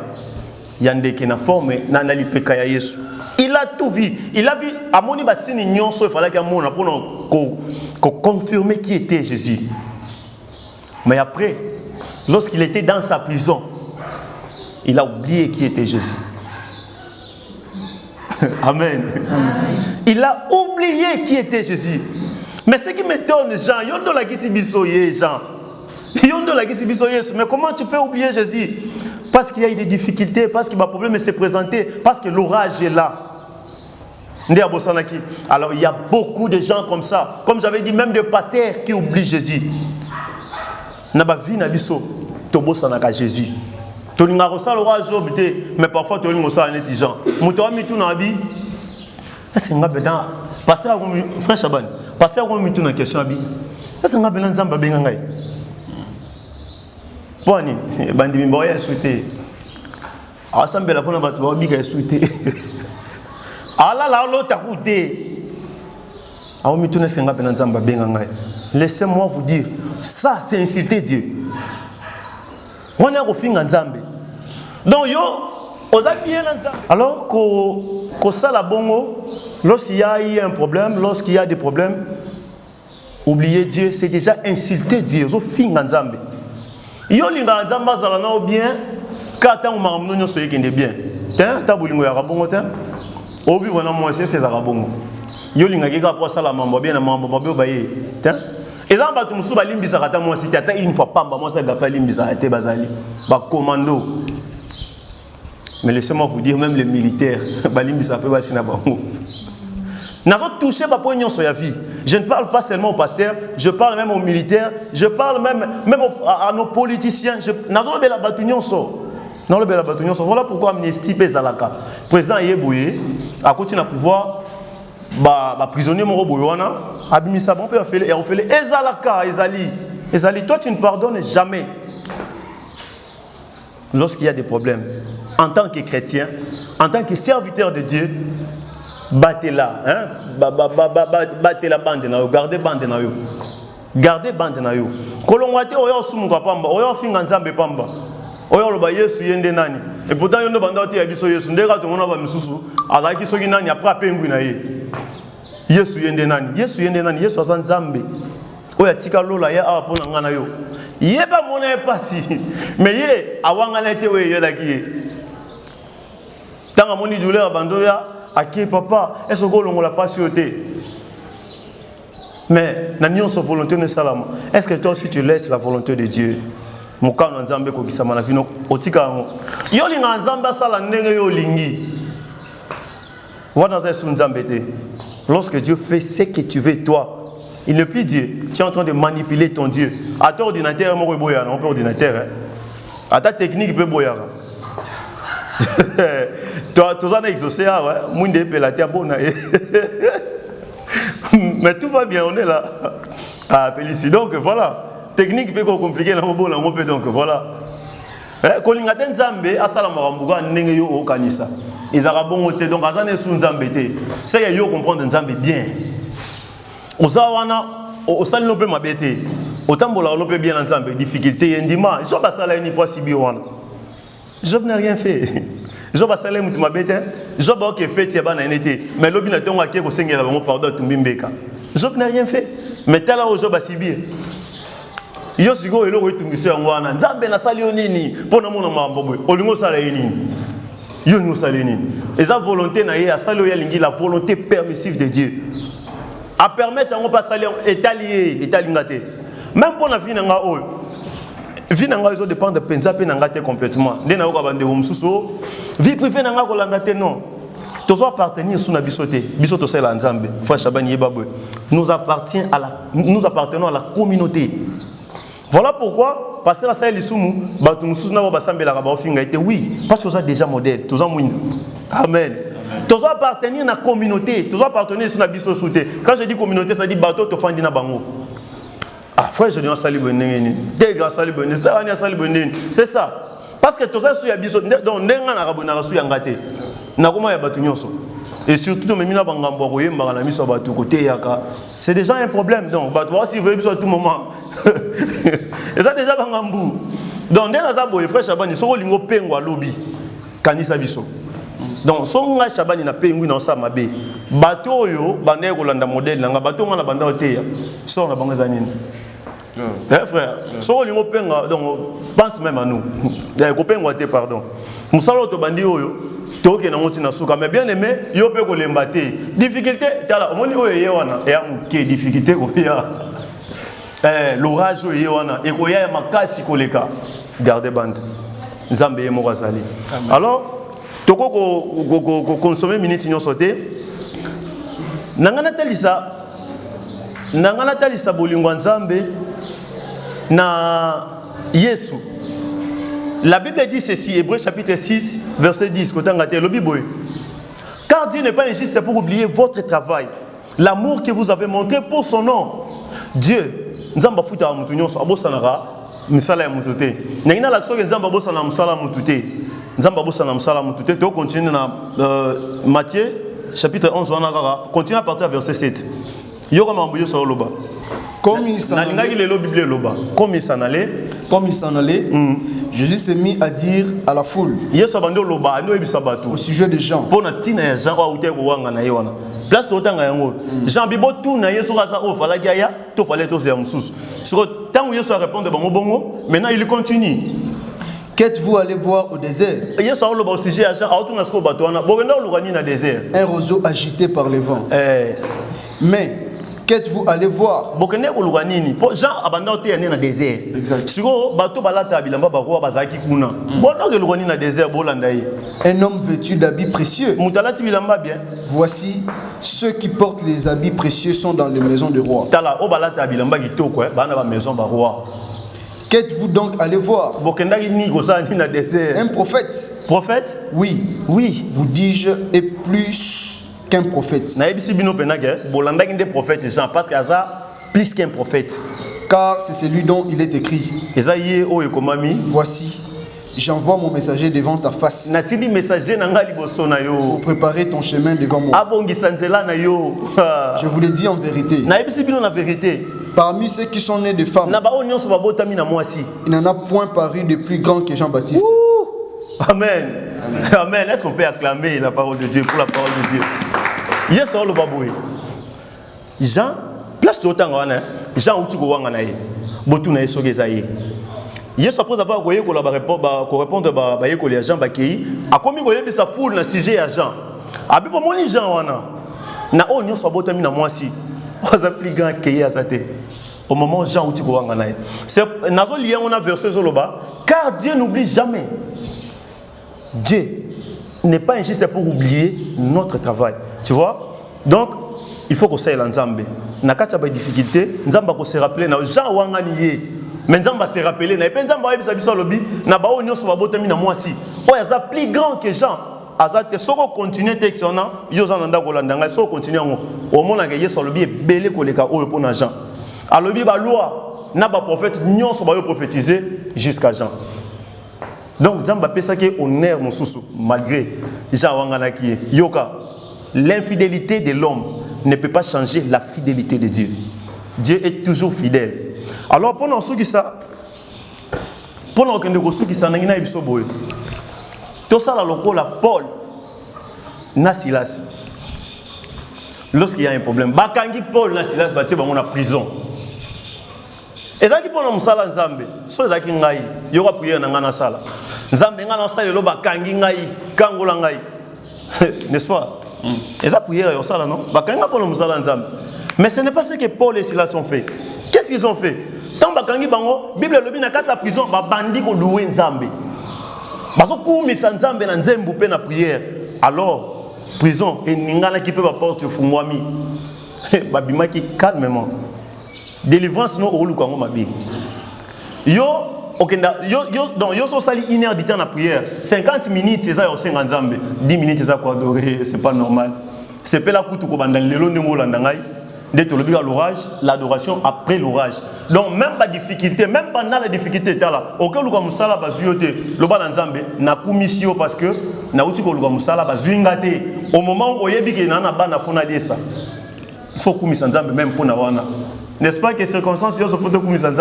A: Yandeke na forme na nalipeka ya Yesu. Il a tout vu. Il a vu amoni basini nyonso il fallait que mona pour confirmer qui était Jésus. Mais après, lorsqu'il était dans sa prison, il a oublié qui était Jésus. Amen. Il a oublié qui était Jésus. Mais ce qui m'étonne, Jean, yondo la kisi bisoye Jean. Yondo la kisi bisoye, mais comment tu peux oublier Jésus? Parce qu'il y a eu des difficultés, parce que le problème s'est présenté, parce que l'orage est là. Alors il y a beaucoup de gens comme ça. Comme j'avais dit, même des pasteurs qui oublient Jésus. Jésus. Mais parfois tu as un gens. Pasteur, frère Chaban, pasteur, on a une question. Est-ce que vous avez Boni, bandi mimboya ya souhaité. Asambela pona batu ba bika ya souhaité. Ala la lo takuté. Awo mituna senga pena nzamba benga ngai. Laissez-moi vous dire, ça c'est insulter Dieu. On a kofinga nzambe. Donc yo oza bien nzambe. Alors ko sala bongo, lorsqu'il y a eu un problème, lorsqu'il y a des problèmes, oubliez Dieu, c'est déjà insulter Dieu. Zo finga nzambe. Yo linga nzamba zala na bien kata ngamamu nyo so yekende bien ta tabulingo ya rabongo ta obi wana mo c'est za rabongo yo linga ke ka po sala mambo bien na mambo babio baye ta ezamba tu musu balimbisa kata mo siti ata une fois pamba mo sa gafa limbisa ate bazali ba commando. Mais laissez-moi vous dire, même les militaires balimbisa pe basina bango n'a pas touché ma poignée sur la vie. Je ne parle pas seulement aux pasteurs, je parle même aux militaires, je parle même à nos politiciens. N'a pas la bataillon so. Non le bel bataillon so. Voilà pourquoi Amnesty Pezalaka. Président Yebouye a continué à pouvoir prisonnier mon boyona abimisa bon peut faire et faire Ezalaka Ezali toi tu ne pardonnes jamais. Lorsqu'il y a des problèmes en tant que chrétien, en tant que serviteur de Dieu, battez la, hein? Battez la bande na yo, gardez bande na yo. Gardez bande na yo. Kolongwate oyo sumuka pamba, oyo finga nzambe pamba. Oyo loba Yesu yende nani. Et pourtant yondo banda te ya biso Yesu ndeka to ngona ba misusu, alaki soki nani après apengwi na ye. Yesu yende nani? Yesu yende nani? Yesu azan nzambe. Oyo tika lola ya apa pona ngana yo.
E: Yeba mona pasi. Mais ye awanga na te we yola ki. Tanga moni douleur bandoya aki papa est-ce que l'on la passe yoté. Mais na nyonso volonté ne salama. Est-ce que toi aussi tu laisses la volonté de Dieu? Mukano nzambe ko kisama na vino otika ngo. Yo linga nzamba sala ndenge yo lingi. Wana za su nzambe te. Lorsque Dieu fait ce que tu veux toi, il n'est plus Dieu. Tu es en train de manipuler ton Dieu. À ton ordinateur, on peut ordinateur. À ta technique, peut boire. Toi, tu as exaucé, mais tout va bien, on est là. Ah, Félicie. Donc voilà. Technique peut être compliquée, donc voilà. Quand on a des Zambé, à Salamarambouga, n'engue yo au kanisa. Ils ont bon côté, donc Azane sous Zambé. C'est que yo comprendre Zambé bien. Osawana, osali no pe mabete. Otambola no pe bien en Zambé. Difficulté, indima. Ils sont pas salés ni pas si wana. Job n'a rien fait. Job a salé mutu mabete. Job a ok fait tiaba na été. Mais lobi na tonga ke ko sengela bango pardon tumbimbeka. Job n'a rien fait. Mais tala o Job a sibir. Yo sigo elo ko itungiso yango wana. Nzambe na sali onini pona mona mambo. Olingo sala nini? Yo nous salénine. Et sa volonté na ye a sali ya lingi la volonté permissive de Dieu. A permettre on pas saler étalier étalingate. Même pour la vie nanga o. Vie nanga ils dépend de penza pe nanga te complètement. Ndena ko bande mususo. Vie privée nanga ko langa te non. Tous appartenir sous na bisoté. Bisoto c'est la Nzambe. Frère Chabani Yebabwe. Nous appartenons à la communauté. Voilà pourquoi pasteur Asaël Isumu batu mususu na ba sambela ka ba ofinga été oui parce que ça déjà modèle tous en mwinda. Amen. Tous appartenir à la communauté, tous appartenir sur la bisoté. Quand je dis communauté ça dit bateau to fandi na bango. Ah frère je dis on sali bonene. Dégâts sali bonene, ça on sali bonene. C'est ça. Parce que tous ça sur ya bisoté donc ndenga na rabona rasu yangate. Na koma ya batu nyonso. Et surtout dans mina bangambo ko yemba na miso batu côté yaka. C'est déjà un problème donc batu si veut biso à tout moment. Et ça déjà bangambou. Donc dès la boye frère Chabani so lingo pengwa lobi kanisa biso. Donc songa Chabani na pengwi na sa mabe. Bato yo bande ko landa modèle nga bato nga na banda oteya. So na banga zanini. Eh frère, so lingo penga donc pense même à nous. Ko pengwa te pardon. Musalo to bandi oyo toke na ngoti na suka mais bien aimé yo pe ko lembate. Difficulté tala omoni oyo ye wana ya muke difficulté ko ya. L'orage est wana et koya ya makasi koleka garder bande nzambe ye moko azali. Alors toko ko consommer minute nyonso te nangana talisa bolingo nzambe na Yesu. La Bible dit ceci, Hébreux chapitre 6 verset 10 kotanga te lobi boy. Car Dieu n'est pas injuste pour oublier votre travail, l'amour que vous avez montré pour son nom. Dieu nzamba futa mutu nyonso abosanaka misala ya mutu te nangina la soki nzamba bosana musala mutu te nzamba bosana musala mutu te to continue na Matthieu chapitre 11 wana kaka continue à partir verset 7 yoko mambuyo so loba comme il s'en allait le Bible loba comme il s'en allait Jésus s'est mis à dire à la foule au sujet des gens. Place to tanga yango. Jean bibo tout na yeso ka sa o fala gaya to fallait to ya mususu. Sur tant yeso répondre bango bongo, maintenant il continue.
G: Qu'êtes-vous allé voir au désert?
E: Yeso lo ba sujet à Jean auto na sko bato na bogenda lo gani na désert.
G: Un roseau agité par le vent. Mais qu'êtes-vous allé voir?
E: Bokende ko luganini. Po Jean abanda ote ya na désert.
G: Exact.
E: Siko bato balata bilamba ba ko bazaki kuna. Bono ke lugani na désert bolanda yi.
G: Un homme vêtu d'habits précieux.
E: Mutalati bilamba bien.
G: Voici ceux qui portent les habits précieux sont dans les maisons des rois.
E: Tala o balata bilamba kitoko bana ba maison ba roi.
G: Qu'êtes-vous donc allé voir?
E: Bokenda ni ko sa ni na désert.
G: Un prophète.
E: Prophète?
G: Oui.
E: Oui,
G: vous dis-je, et plus qu'un prophète.
E: Parce qu'il y a plus qu'un prophète.
G: Car c'est celui dont il est écrit. Voici, j'envoie mon messager devant ta face pour préparer ton chemin devant moi. Je vous l'ai dit en vérité. Parmi ceux qui sont nés de femmes, il n'en a point paru de plus grand que Jean-Baptiste.
E: Amen. Amen. Est-ce qu'on peut acclamer la parole de Dieu pour la parole de Dieu? Yes, on le baboué. Jean, place tout le temps,
A: Jean outi ko wanga na ye botu na ye soki eza ye Yesu après avoir répondre ba yekoli ya Jean bakei akomi koyebisa foule na sujet ya Jean abi pomoni Jean wana na o nyonso abotami na mwasi oza plus grand que ya sate au moment où Jean outi ko wanga na ye c'est nazo lien on a verset zoloba car Dieu n'oublie jamais. Dieu n'est pas injuste pour oublier notre travail. Tu vois? Donc, il faut qu'on s'aille l'ensemble. Na kati ba difficulté, nzamba ko se rappeler na Jean wanga nié. Mais nzamba se rappeler na nzamba ba bisa biso lobi na ba onyoso ba botami na mwasi. O yaza plus grand que Jean. Azate soko continuer texona yo za nda ko landanga soko continuer ngo. Au mona ke Yesu lobi belé koleka oyo pona Jean. Alobi ba loi na ba prophète nyonso ba yo prophétiser jusqu'à Jean. Donc Zamba pesa ke honneur mosusu malgré Jean wangana ki yoka l'infidélité de l'homme ne peut pas changer la fidélité de Dieu. Dieu est toujours fidèle. Alors pendant ceux qui ça pendant que nous ceux qui ça nangina biso boy. To ça la lokola Paul na Silas. Lorsqu'il y a un problème, bakangi Paul na Silas batie bango na prison. Ezaki pona musala nzambe so ezaki ngai yoka prière na ngana sala nzambe ngana sala lo bakangi ngai kangola ngai n'est-ce pas eza prière yo sala non bakanga pona musala nzambe mais ce n'est pas ce que Paul et Silas ont fait. Qu'est-ce qu'ils ont fait? Tant bakangi bango Bible lobi na kata prison ba bandi ko louer nzambe baso kumisa nzambe na nzembu pe na prière alors prison et ningana qui peut ba porte fungwami babimaki calmement. Délivrance non au lukango mabi. Yo okenda yo so sali 1 heure de temps na prière. 50 minutes eza yo 50 nzambe. 10 minutes eza ko adorer, c'est pas normal. C'est pas la kutu ko banda lelo ndemo landa ngai. Dès to lobi l'orage, l'adoration après l'orage. Donc même pas difficulté, même pendant la difficulté ta là. Aucun luka musala bazuyote, loba na nzambe na kumisio parce que na uti ko luka musala bazuinga te. Au moment où oyebi ke na bana fona liesa. Il faut kumisa nzambe même pour na wana. N'est-ce pas que les circonstances sont faites comme ça?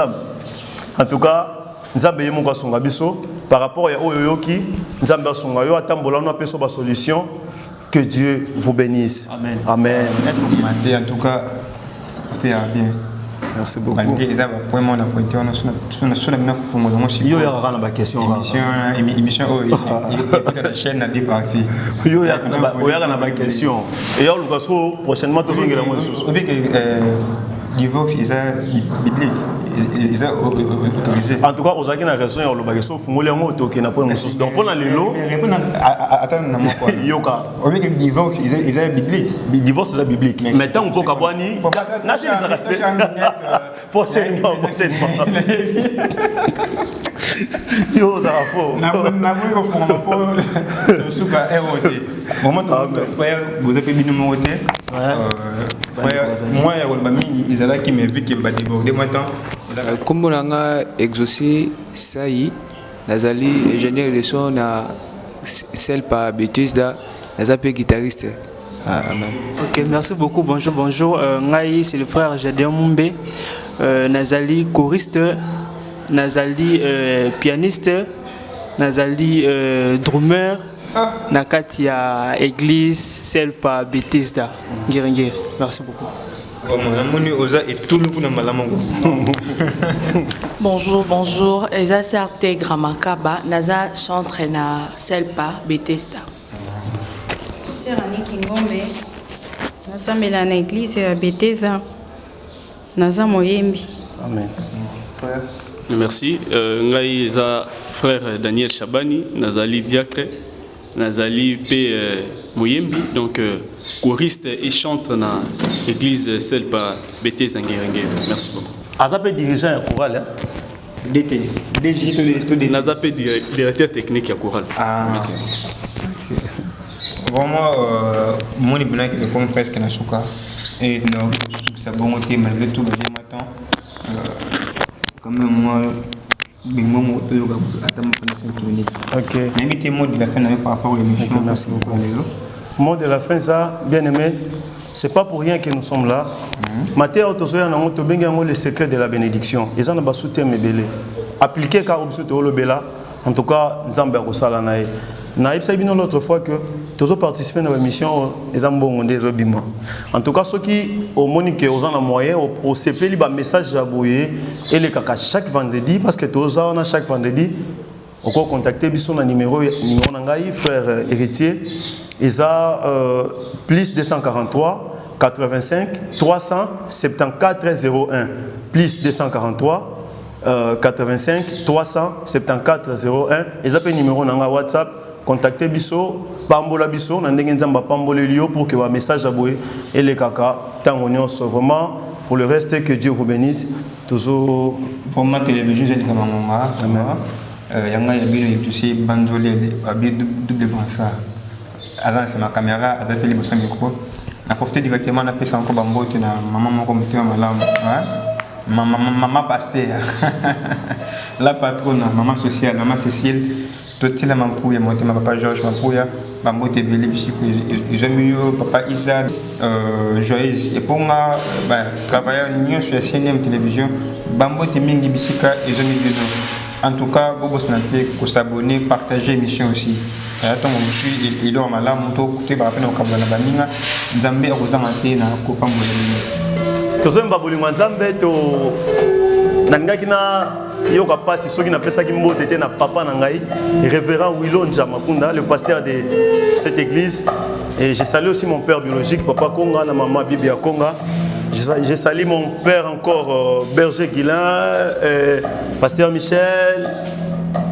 A: En tout cas, Nzambe yemo kwa songa biso par rapport à oyoyoki, Nzambe songa yo atambola na peso ba solution. Que Dieu vous bénisse. Amen. Amen.
D: Est-ce que vous m'avez en tout cas c'est bien.
A: Merci beaucoup.
D: Malgré ça va point mon appointé on a sur la fumo mo si.
A: Yo ya rana ba question.
D: Émission il la chaîne a deux parties.
A: Yo ya na ba question. Et yo lukaso prochainement to ngela mo susu.
D: Divorce, ils ont biblique, ils ont autorisé.
A: En tout cas, aux agents raison, il y a le bagage sauf moi les mots qui n'a pas une source. Donc pour les lots,
D: attends,
A: yoka.
D: On dit que divorce, ils ont biblique.
A: Divorce c'est biblique. Maintenant on peut kabwani. Na c'est ça reste. Prochainement. Yo ça va faux.
D: Na voulu qu'on prend pas souka ROT. Moment où frère vous avez bien numéro T. Moi ils allaient qui me vu que ba déborder maintenant.
H: Comme on a exaucé ça y nazali ingénieur de son na celle par Bethesda nazapé guitariste. Amen.
I: OK, merci beaucoup. Bonjour. Ngai c'est le frère Jadéon Mumbe. Nazali choriste, nazali pianiste, nazali drummer. Nakati ya église celle par Bethesda. Ngirengere. Merci beaucoup.
J: Bonjour. Eza Sarte Gramakaba, naza chantre na celle par Bethesda.
K: Serani Kingombe, naza mela na église ya Bethesda. Naza moyembi.
A: Amen.
F: Merci. Ngai eza frère Daniel Chabani, nazali diacre. Nazali P. Mouyembi, donc choriste et chante dans l'église celle par Bethesda Ngirengere. Merci beaucoup.
A: Azapé dirigeant choral
F: Nazapé directeur technique à choral. Merci.
D: Vraiment, mon ibna qui est presque na souka et non ça bon côté malgré tout le matin. Quand même moi
A: Ok.
D: L'invité mot de la fin par rapport à l'émission.
A: Merci beaucoup. Mot de la fin, ça, bien aimé, c'est pas pour rien que nous sommes là. Matthieu Autozoya n'a pas le secret de la bénédiction. Ils ont pas soutien mes belés. Appliquer car au le bela. En tout cas, nous avons pas ça là. Naïb Sabino l'autre fois que toujours participer dans l'émission les ambons des obima. En tout cas ceux qui au monique aux en moyen au CP liba message à boyer et les caca chaque vendredi parce que tous on a chaque vendredi on peut contacter biso na numéro nangai frère héritier isa plus 243 85 374 01 plus 243 85 374 01 ils appellent numéro nanga WhatsApp contactez biso pambola biso na ndenge nzamba pambolé lio pour que va message aboué et les caca tango nyonso vraiment pour le reste que Dieu vous bénisse toujours
D: format télévision j'ai dit comme maman yanga yabino yitusi banzolé abi double devant ça avant c'est ma caméra avec les bossons micro na profiter directement na fait encore bambote na maman moko mutima malamu maman pasteur la patronne maman sociale maman Cécile tout la mampouya monté ma papa Georges mampouya bambote belé bisiko ils ont mis papa Isa Joyce et pour nga travailler union sur CNM télévision bambote mingi bisika ils ont mis en tout cas vous santé pour s'abonner partager l'émission aussi attends je suis il est malade mon to côté ba pena okabana baninga nzambe akozanga na kopambola
A: tozo mbabolinga nzambe to nangaki na yoka pasi soki na pesa ki mbote te na papa na ngai révérend Wilon Jamakunda le pasteur de cette église et je salue aussi mon père biologique papa Konga na maman Bibi ya Konga. Je salue mon père encore, Berger Guilain, pasteur Michel,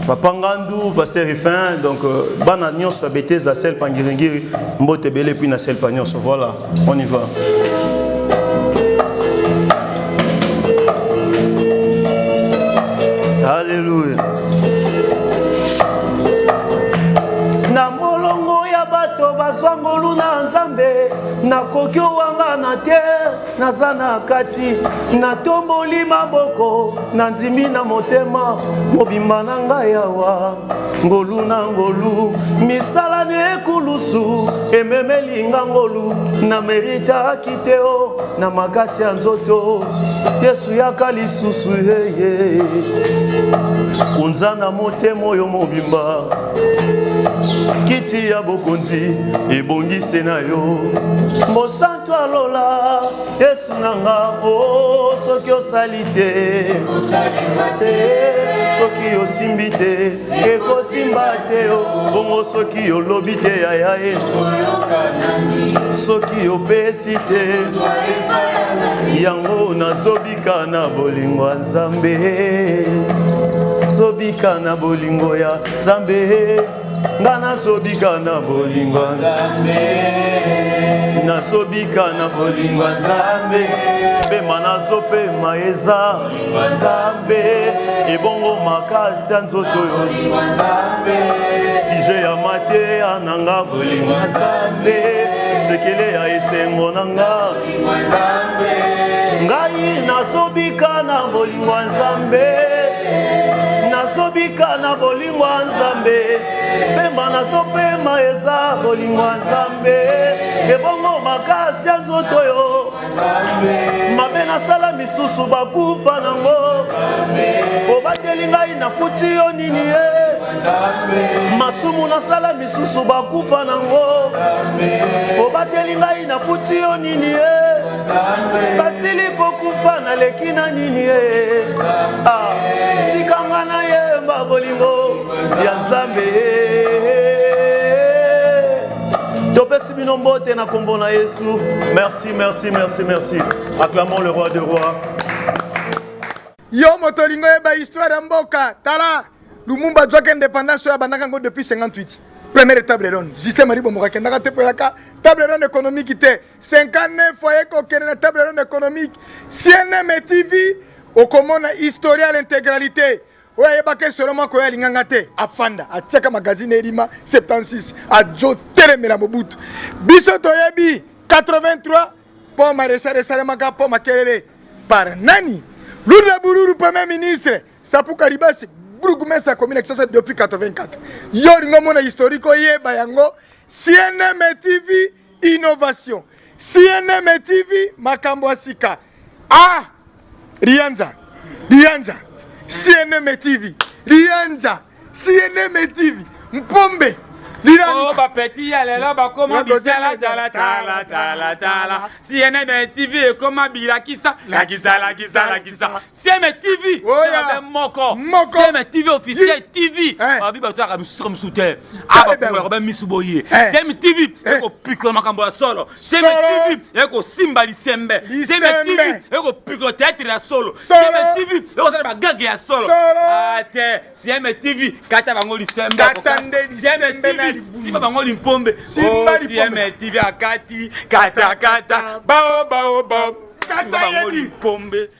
A: papa Ngandou, pasteur Rifin. Donc, ban agnon sur la bêtise de la selle Pangiringiri, Mbote Belé, puis la selle Pagnon. Voilà, on y va. Alléluia.
E: Bato baswangolu na nzambe na kokyo wanga na terre nazana kati na tomboli maboko na ndimi na motema mobimba na ngai awa ngolu na ngolu misala ne ekulusu ememeli ngangolu na merita kiteo na makasi ya nzoto Yesu yaka lisusu yeye kunzana motema oyo mobimba kiti ya bokonzi ebongise na yo mosantu alola Yesu nanga o soki osali te soki osimbi te ekosimba te bongo soki olobi te yayaye soki opesi te yango nazobika na bolingo ya Nzambe zobika na bolingo ya Nzambe Ngana sobika na bolingo Nzambe nasobika na bolingo Nzambe pema nazope maeza Nzambe ebongo makasi ya nzoto yo Nzambe sije ya mate ananga bolingo Nzambe sekele ya esengo nanga Nzambe ngai nasobika na bolingo Nzambe nasobika na bolingo Nzambe pemba nazopema eza bolingo Nzambe ebongo makasi ya nzoto yo mabe nasala misusu bakufa nango obateli ngai nafuti yo nini ye masumu nasala misusu bakufa nango obateli ngai nafuti yo nini ye basili kokufa naleki na nini ye tikanga na yemba bolingo ya Nzambe topesi bino mbote na kombo na Yesu. Merci, merci, merci, merci. Acclamons le roi des rois.
B: Yo motolingo eba histoire ya mboka tala Lumumba zwaka indépendance ya bandaka ngo depuis 58. Première table ronde. Justin Maribo Morakendaka te poyaka table ronde économique te 59 foyer ko kene table ronde économique. CNM TV okomona historia l'intégralité. Oya bake seulement ko ya linganga te afanda atiaka magazine Elima 76 a jo telemela Mobutu. Biso toyebi 83 pour maréchal Salemaka pour makelele par nani Lourdes Bururu premier ministre Sapou Karibasi Gourougoumès sa commune exercée depuis 84. Yoringo mona historique yeba yango CNM TV innovation. CNM TV makambo asika. Ah Rianja. CNM TV Rianja. CNM TV Mpombe
C: Oh, ba petit, y'a là, ba comment bizala, tala, tala, tala, tala. Si y en a un TV, comment bila qui ça? La kisa. C'est mes TV, c'est un moko. C'est mes TV officiel, TV. Ah, biba, tu as comme soutien. Ah, bah, pour le Misuboye. C'est mes TV, et qu'on pique le macambo solo. C'est mes TV, et qu'on simbali sembe. C'est mes TV, et qu'on pique le théâtre à solo. C'est mes TV, et qu'on a ma gague à solo. Ah, c'est mes TV, kata bangoli sembe. C'est mes TV. Si bango limpombe, oh, si TV akati, kata, bao, si bango limpombe.